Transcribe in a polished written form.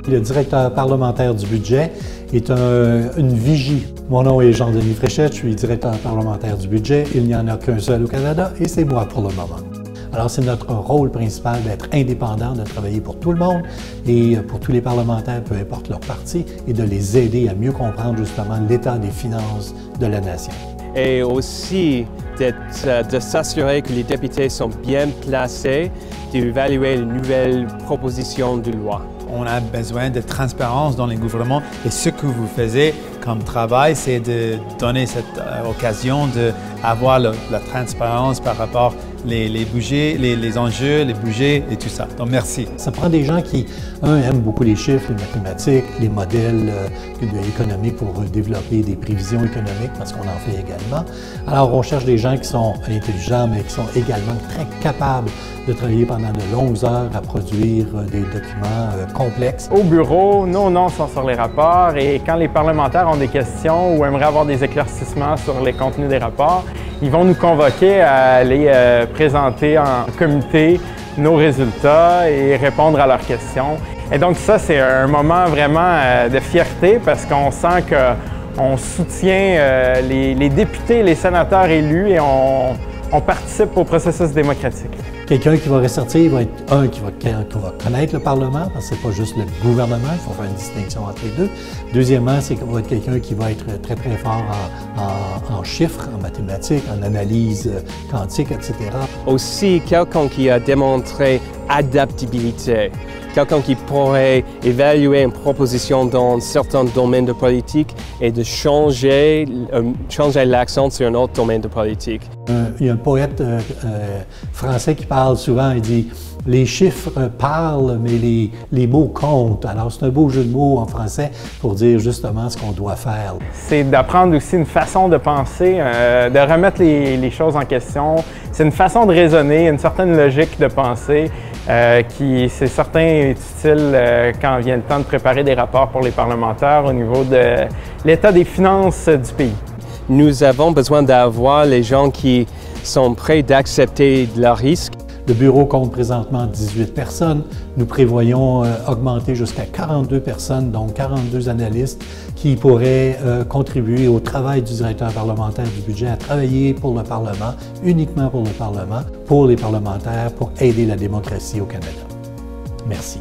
Le directeur parlementaire du budget est une vigie. Mon nom est Jean-Denis Fréchette, je suis directeur parlementaire du budget. Il n'y en a qu'un seul au Canada et c'est moi pour le moment. Alors c'est notre rôle principal d'être indépendant, de travailler pour tout le monde et pour tous les parlementaires, peu importe leur parti, et de les aider à mieux comprendre justement l'état des finances de la nation. Et aussi de s'assurer que les députés sont bien placés, d'évaluer les nouvelles propositions de loi. On a besoin de transparence dans les gouvernements et ce que vous faites comme travail, c'est de donner cette occasion d'avoir la transparence par rapport les budgets, les enjeux, les budgets et tout ça. Donc merci. Ça prend des gens qui, aiment beaucoup les chiffres, les mathématiques, les modèles économiques pour développer des prévisions économiques, parce qu'on en fait également. Alors on cherche des gens qui sont intelligents, mais qui sont également très capables de travailler pendant de longues heures à produire des documents complexes. Au bureau, nos noms sont sur les rapports et quand les parlementaires ont des questions ou aimeraient avoir des éclaircissements sur les contenus des rapports, ils vont nous convoquer à aller présenter en comité nos résultats et répondre à leurs questions. Et donc ça, c'est un moment vraiment de fierté parce qu'on sent qu'on soutient les députés, les sénateurs élus et on participe au processus démocratique. Quelqu'un qui va ressortir va être qui va connaître le Parlement, parce que c'est pas juste le gouvernement, il faut faire une distinction entre les deux. Deuxièmement, c'est qu'il va être quelqu'un qui va être très très fort en chiffres, en mathématiques, en analyse quantique, etc. Aussi, quelqu'un qui a démontré adaptabilité. Quelqu'un qui pourrait évaluer une proposition dans certains domaines de politique et de changer l'accent sur un autre domaine de politique. Il y a un poète français qui parle souvent, il dit « Les chiffres parlent, mais les mots comptent ». Alors c'est un beau jeu de mots en français pour dire justement ce qu'on doit faire. C'est d'apprendre aussi une façon de penser, de remettre les choses en question. C'est une façon de raisonner, une certaine logique de pensée qui, c'est certain, est utile quand vient le temps de préparer des rapports pour les parlementaires au niveau de l'état des finances du pays. Nous avons besoin d'avoir les gens qui sont prêts d'accepter leurs risques. Le bureau compte présentement 18 personnes. Nous prévoyons augmenter jusqu'à 42 personnes, donc 42 analystes qui pourraient contribuer au travail du directeur parlementaire du budget, à travailler pour le Parlement, uniquement pour le Parlement, pour les parlementaires, pour aider la démocratie au Canada. Merci.